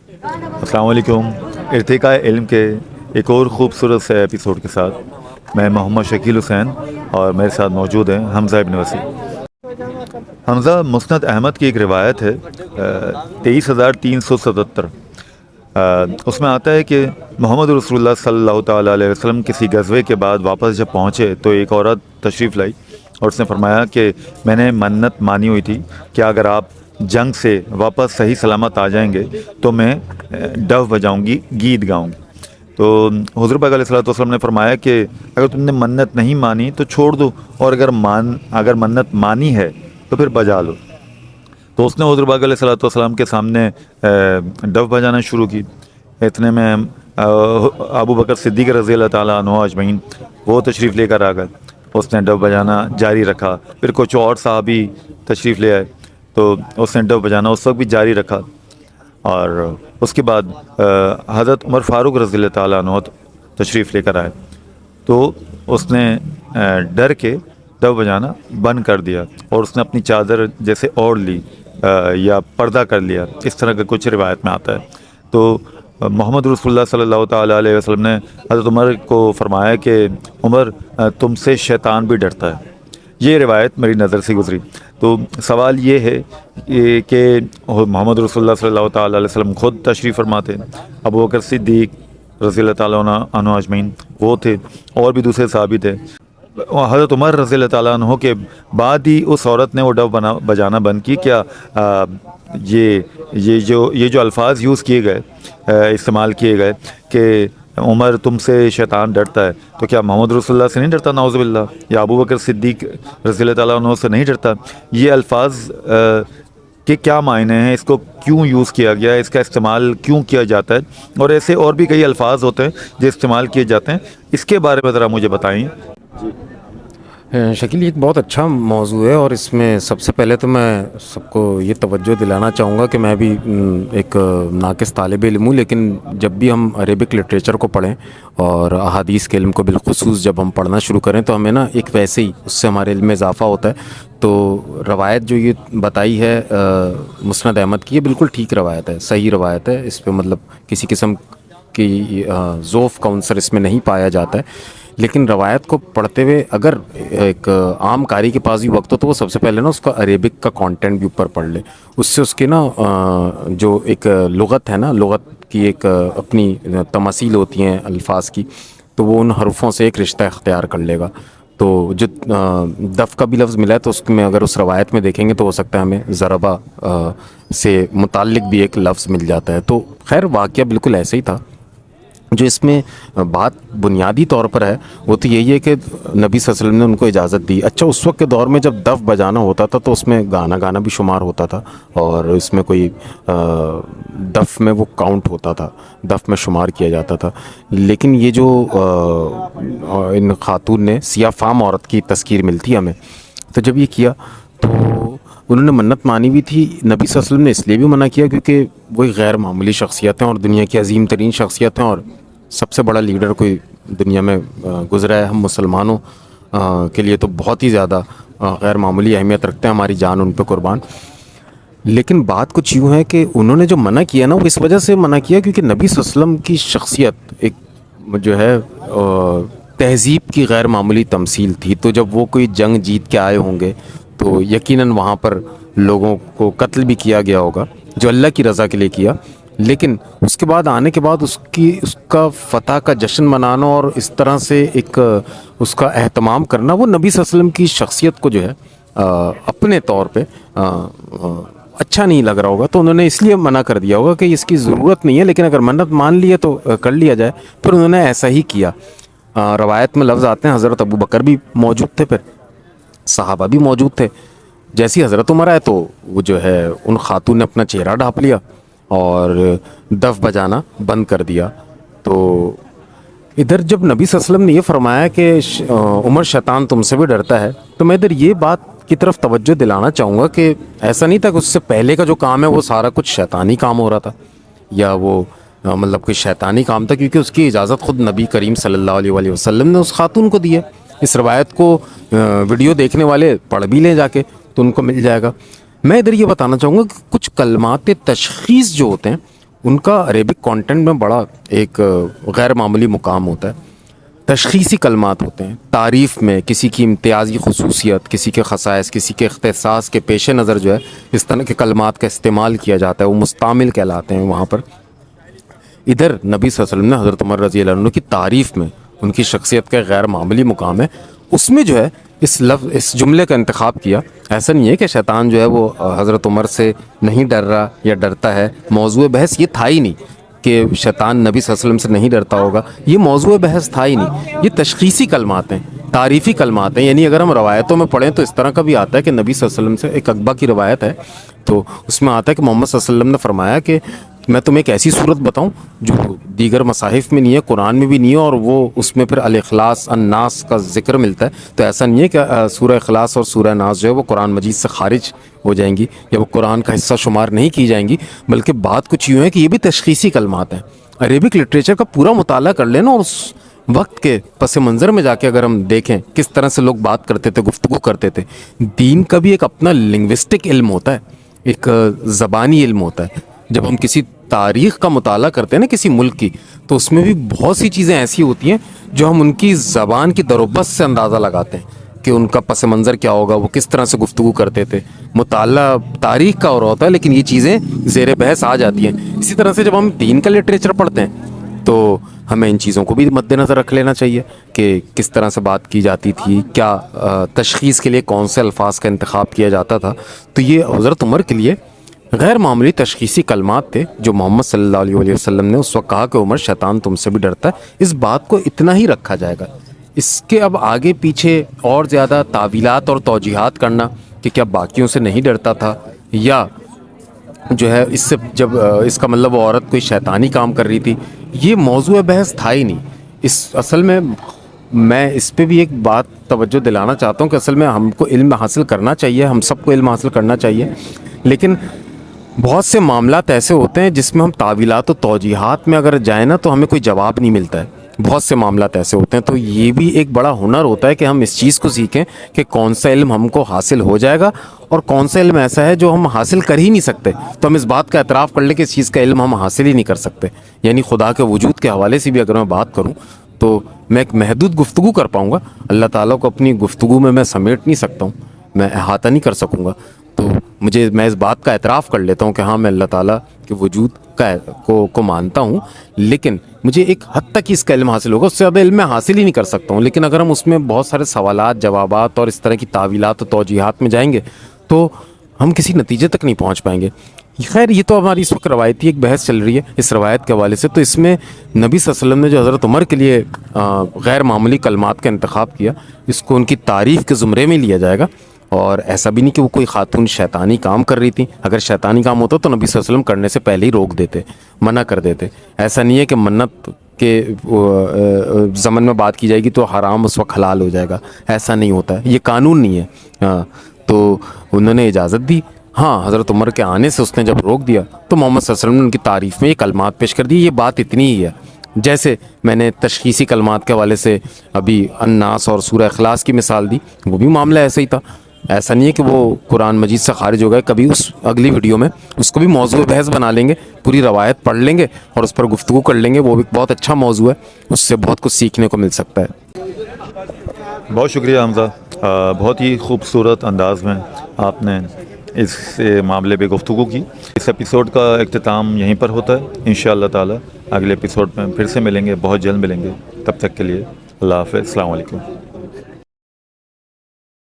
السلام علیکم. ارتقاء علم کے ایک اور خوبصورت سے ایپیسوڈ کے ساتھ میں محمد شکیل حسین اور میرے ساتھ موجود ہیں حمزہ ابن وسیع. حمزہ، مسند احمد کی ایک روایت ہے 23,377. اس میں آتا ہے کہ محمد رسول اللہ صلی اللہ تعالیٰ علیہ وسلم کسی غزوے کے بعد واپس جب پہنچے تو ایک عورت تشریف لائی اور اس نے فرمایا کہ میں نے منت مانی ہوئی تھی کہ اگر آپ جنگ سے واپس صحیح سلامت آ جائیں گے تو میں ڈو بجاؤں گی، گیت گاؤں گی. تو حضور پاک علیہ الصلوۃ والسلام نے فرمایا کہ اگر تم نے منت نہیں مانی تو چھوڑ دو، اور اگر منت مانی ہے تو پھر بجا لو. تو اس نے حضور پاک علیہ الصلوۃ والسلام کے سامنے ڈو بجانا شروع کی. اتنے میں ابو بکر صدیق رضی اللہ تعالیٰ عنہ اجمعین وہ تشریف لے کر آ گئے. اس نے ڈو بجانا جاری رکھا. پھر کچھ اور صحابی تشریف لے آئے تو اس نے ڈو بجانا اس وقت بھی جاری رکھا. اور اس کے بعد حضرت عمر فاروق رضی اللہ تعالیٰ عنہ تشریف لے کر آئے تو اس نے ڈر کے ڈو بجانا بند کر دیا اور اس نے اپنی چادر جیسے اوڑھ لی یا پردہ کر لیا. اس طرح کا کچھ روایت میں آتا ہے. تو محمد رسول اللہ صلی اللہ تعالیٰ علیہ وسلم نے حضرت عمر کو فرمایا کہ عمر، تم سے شیطان بھی ڈرتا ہے. یہ روایت میری نظر سے گزری. تو سوال یہ ہے کہ محمد رسول اللہ صلی اللہ تعالیٰ علیہ وسلم خود تشریف فرماتے، ابو بکر صدیق رضی اللہ تعالیٰ عنہ اجمعین وہ تھے، اور بھی دوسرے صحابی تھے. حضرت عمر رضی اللہ تعالیٰ عنہ کے بعد ہی اس عورت نے وہ ڈو بجانا بند کی. کیا یہ جو الفاظ یوز کیے گئے، استعمال کیے گئے کہ عمر تم سے شیطان ڈرتا ہے، تو کیا محمد رسول اللہ سے نہیں ڈرتا نعوذ باللہ؟ یا ابو بکر صدیق رضی اللہ تعالیٰ عنہ سے نہیں ڈرتا؟ یہ الفاظ کے کیا معنی ہیں؟ اس کو کیوں یوز کیا گیا ہے؟ اس کا استعمال کیوں کیا جاتا ہے؟ اور ایسے اور بھی کئی الفاظ ہوتے ہیں جو استعمال کیے جاتے ہیں. اس کے بارے میں ذرا مجھے بتائیں. شکیل، ایک بہت اچھا موضوع ہے، اور اس میں سب سے پہلے تو میں سب کو یہ توجہ دلانا چاہوں گا کہ میں بھی ایک ناقص طالب علم ہوں، لیکن جب بھی ہم عربک لٹریچر کو پڑھیں اور احادیث کے علم کو بالخصوص جب ہم پڑھنا شروع کریں تو ہمیں نا ایک ویسے ہی اس سے ہمارے علم میں اضافہ ہوتا ہے. تو روایت جو یہ بتائی ہے مسند احمد کی، یہ بالکل ٹھیک روایت ہے، صحیح روایت ہے. اس پہ مطلب کسی قسم کی ذوف کا عنصر اس میں نہیں پایا جاتا ہے. لیکن روایت کو پڑھتے ہوئے اگر ایک عام قاری کے پاس بھی وقت ہو تو وہ سب سے پہلے نا اس کا عربک کا کانٹینٹ بھی اوپر پڑھ لے. اس سے اس کے نا جو ایک لغت ہے نا، لغت کی ایک اپنی تماثیل ہوتی ہیں الفاظ کی، تو وہ ان حرفوں سے ایک رشتہ اختیار کر لے گا. تو جو دف کا بھی لفظ ملا ہے تو اس میں اگر اس روایت میں دیکھیں گے تو ہو سکتا ہے ہمیں ضربہ سے متعلق بھی ایک لفظ مل جاتا ہے. تو خیر واقعہ بالکل ایسے ہی تھا. جو اس میں بات بنیادی طور پر ہے وہ تو یہی ہے کہ نبی صلی اللہ علیہ وسلم نے ان کو اجازت دی. اچھا، اس وقت کے دور میں جب دف بجانا ہوتا تھا تو اس میں گانا بھی شمار ہوتا تھا، اور اس میں کوئی دف میں وہ کاؤنٹ ہوتا تھا، دف میں شمار کیا جاتا تھا. لیکن یہ جو ان خاتون نے، سیاہ فام عورت کی تذکیر ملتی ہے ہمیں، تو جب یہ کیا تو انہوں نے منت مانی بھی تھی. نبی صلی اللہ علیہ وسلم نے اس لیے بھی منع کیا کیونکہ وہی غیر معمولی شخصیت ہیں اور دنیا کی عظیم ترین شخصیت ہیں، اور سب سے بڑا لیڈر کوئی دنیا میں گزرا ہے. ہم مسلمانوں کے لیے تو بہت ہی زیادہ غیر معمولی اہمیت رکھتے ہیں، ہماری جان ان پہ قربان. لیکن بات کچھ یوں ہے کہ انہوں نے جو منع کیا نا وہ اس وجہ سے منع کیا کیونکہ نبی صلی اللہ علیہ وسلم کی شخصیت ایک جو ہے تہذیب کی غیر معمولی تمثیل تھی. تو جب وہ کوئی جنگ جیت کے آئے ہوں گے تو یقیناً وہاں پر لوگوں کو قتل بھی کیا گیا ہوگا جو اللہ کی رضا کے لیے کیا. لیکن اس کے بعد آنے کے بعد اس کا فتح کا جشن منانا اور اس طرح سے ایک اس کا اہتمام کرنا، وہ نبی صلی اللہ علیہ وسلم کی شخصیت کو جو ہے اپنے طور پہ اچھا نہیں لگ رہا ہوگا. تو انہوں نے اس لیے منع کر دیا ہوگا کہ اس کی ضرورت نہیں ہے، لیکن اگر منت مان لی ہے تو کر لیا جائے. پھر انہوں نے ایسا ہی کیا. روایت میں لفظ آتے ہیں حضرت ابو بکر بھی موجود تھے، پھر صحابہ بھی موجود تھے. جیسی حضرت عمر آئے تو وہ جو ہے ان خاتون نے اپنا چہرہ ڈھانپ لیا اور دف بجانا بند کر دیا. تو ادھر جب نبی صلی اللہ علیہ وسلم نے یہ فرمایا کہ عمر شیطان تم سے بھی ڈرتا ہے، تو میں ادھر یہ بات کی طرف توجہ دلانا چاہوں گا کہ ایسا نہیں تھا کہ اس سے پہلے کا جو کام ہے وہ سارا کچھ شیطانی کام ہو رہا تھا، یا وہ مطلب کوئی شیطانی کام تھا، کیونکہ اس کی اجازت خود نبی کریم صلی اللہ علیہ وسلم نے اس خاتون کو دی ہے. اس روایت کو ویڈیو دیکھنے والے پڑھ بھی لیں جا کے تو ان کو مل جائے گا. میں ادھر یہ بتانا چاہوں گا کہ کچھ کلمات تشخیص جو ہوتے ہیں ان کا عربک کانٹینٹ میں بڑا ایک غیر معمولی مقام ہوتا ہے. تشخیصی کلمات ہوتے ہیں. تعریف میں کسی کی امتیازی خصوصیت, کسی کے خصائص, کسی کے اختصاص کے پیش نظر جو ہے اس طرح کے کلمات کا استعمال کیا جاتا ہے, وہ مستعمل کہلاتے ہیں وہاں پر. ادھر نبی صلی اللہ علیہ وسلم نے حضرت عمر رضی اللہ عنہ کی تعریف میں ان کی شخصیت کا غیر معمولی مقام ہے, اس میں جو ہے اس جملے کا انتخاب کیا. ایسا نہیں ہے کہ شیطان جو ہے وہ حضرت عمر سے نہیں ڈر رہا یا ڈرتا ہے. موضوع بحث یہ تھا ہی نہیں کہ شیطان نبی صلی اللہ علیہ وسلم سے نہیں ڈرتا ہوگا, یہ موضوع بحث تھا ہی نہیں. یہ تشخیصی کلمات ہیں, تعریفی کلمات ہیں. یعنی اگر ہم روایتوں میں پڑھیں تو اس طرح کا بھی آتا ہے کہ نبی صلی اللہ علیہ وسلم سے, ایک عقبہ کی روایت ہے تو اس میں آتا ہے کہ محمد صلی اللہ علیہ وسلم نے فرمایا کہ میں تمہیں ایک ایسی صورت بتاؤں جو دیگر مصاحف میں نہیں ہے, قرآن میں بھی نہیں ہے, اور وہ اس میں پھر الاخلاص الناس کا ذکر ملتا ہے. تو ایسا نہیں ہے کہ سورہ اخلاص اور سورہ ناس جو ہے وہ قرآن مجید سے خارج ہو جائیں گی یا وہ قرآن کا حصہ شمار نہیں کی جائیں گی, بلکہ بات کچھ یوں ہے کہ یہ بھی تشخیصی کلمات ہیں. عربک لٹریچر کا پورا مطالعہ کر لینا اور اس وقت کے پس منظر میں جا کے اگر ہم دیکھیں کس طرح سے لوگ بات کرتے تھے, گفتگو کرتے تھے. دین کا بھی ایک اپنا لنگوسٹک علم ہوتا ہے, ایک زبانی علم ہوتا ہے. جب ہم کسی تاریخ کا مطالعہ کرتے ہیں نا کسی ملک کی, تو اس میں بھی بہت سی چیزیں ایسی ہوتی ہیں جو ہم ان کی زبان کی دروبست سے اندازہ لگاتے ہیں کہ ان کا پس منظر کیا ہوگا, وہ کس طرح سے گفتگو کرتے تھے. مطالعہ تاریخ کا اور ہوتا ہے لیکن یہ چیزیں زیر بحث آ جاتی ہیں. اسی طرح سے جب ہم دین کا لٹریچر پڑھتے ہیں تو ہمیں ان چیزوں کو بھی مد نظر رکھ لینا چاہیے کہ کس طرح سے بات کی جاتی تھی, کیا تشخیص کے لیے کون سے الفاظ کا انتخاب کیا جاتا تھا. تو یہ حضرت عمر کے لیے غیر معمولی تشخیصی کلمات تھے جو محمد صلی اللہ علیہ وسلم نے اس وقت کہا کہ عمر شیطان تم سے بھی ڈرتا ہے. اس بات کو اتنا ہی رکھا جائے گا. اس کے اب آگے پیچھے اور زیادہ تعویلات اور توجیحات کرنا کہ کیا باقیوں سے نہیں ڈرتا تھا یا جو ہے اس سے جب اس کا مطلب وہ عورت کوئی شیطانی کام کر رہی تھی, یہ موضوع بحث تھا ہی نہیں. اس اصل میں اس پہ بھی ایک بات توجہ دلانا چاہتا ہوں کہ اصل میں ہم کو علم حاصل کرنا چاہیے, ہم سب کو علم حاصل کرنا چاہیے, لیکن بہت سے معاملات ایسے ہوتے ہیں جس میں ہم تعویلات و توجیحات میں اگر جائیں نا تو ہمیں کوئی جواب نہیں ملتا ہے. بہت سے معاملات ایسے ہوتے ہیں, تو یہ بھی ایک بڑا ہنر ہوتا ہے کہ ہم اس چیز کو سیکھیں کہ کون سا علم ہم کو حاصل ہو جائے گا اور کون سا علم ایسا ہے جو ہم حاصل کر ہی نہیں سکتے. تو ہم اس بات کا اعتراف کر لیں کہ اس چیز کا علم ہم حاصل ہی نہیں کر سکتے. یعنی خدا کے وجود کے حوالے سے بھی اگر میں بات کروں تو میں ایک محدود گفتگو کر پاؤں گا. اللہ تعالیٰ کو اپنی گفتگو میں سمیٹ نہیں سکتا ہوں, میں احاطہ نہیں کر سکوں گا. تو میں اس بات کا اعتراف کر لیتا ہوں کہ ہاں میں اللہ تعالیٰ کے وجود کو مانتا ہوں, لیکن مجھے ایک حد تک اس کا علم حاصل ہوگا, اس سے زیادہ علم میں حاصل ہی نہیں کر سکتا ہوں. لیکن اگر ہم اس میں بہت سارے سوالات, جوابات اور اس طرح کی تعویلات و توجیحات میں جائیں گے تو ہم کسی نتیجے تک نہیں پہنچ پائیں گے. خیر یہ تو ہماری اس وقت روایتی ایک بحث چل رہی ہے اس روایت کے حوالے سے. تو اس میں نبی صلی اللہ علیہ وسلم نے جو حضرت عمر کے لیے غیر معمولی کلمات کا انتخاب کیا, اس کو ان کی تعریف کے زمرے میں لیا جائے گا. اور ایسا بھی نہیں کہ وہ کوئی خاتون شیطانی کام کر رہی تھی. اگر شیطانی کام ہوتا تو نبی صلی اللہ علیہ وسلم کرنے سے پہلے ہی روک دیتے, منع کر دیتے. ایسا نہیں ہے کہ منت کے زمن میں بات کی جائے گی تو حرام اس وقت حلال ہو جائے گا, ایسا نہیں ہوتا ہے, یہ قانون نہیں ہے. تو انہوں نے اجازت دی. ہاں حضرت عمر کے آنے سے اس نے جب روک دیا تو محمد صلی اللہ علیہ وسلم نے ان کی تعریف میں یہ کلمات پیش کر دی. یہ بات اتنی ہی ہے. جیسے میں نے تشخیصی کلمات کے حوالے سے ابھی الناس اور سورہ اخلاص کی مثال دی, وہ بھی معاملہ ایسا ہی تھا. ایسا نہیں ہے کہ وہ قرآن مجید سے خارج ہو گئے. کبھی اس اگلی ویڈیو میں اس کو بھی موضوع بحث بنا لیں گے, پوری روایت پڑھ لیں گے اور اس پر گفتگو کر لیں گے. وہ بھی بہت اچھا موضوع ہے, اس سے بہت کچھ سیکھنے کو مل سکتا ہے. بہت شکریہ حمزہ, بہت ہی خوبصورت انداز میں آپ نے اس معاملے پہ گفتگو کی. اس ایپیسوڈ کا اختتام یہیں پر ہوتا ہے. انشاءاللہ تعالی اگلے ایپیسوڈ میں پھر سے ملیں گے, بہت جلد ملیں گے. تب تک کے لیے اللہ حافظ, السلام علیکم.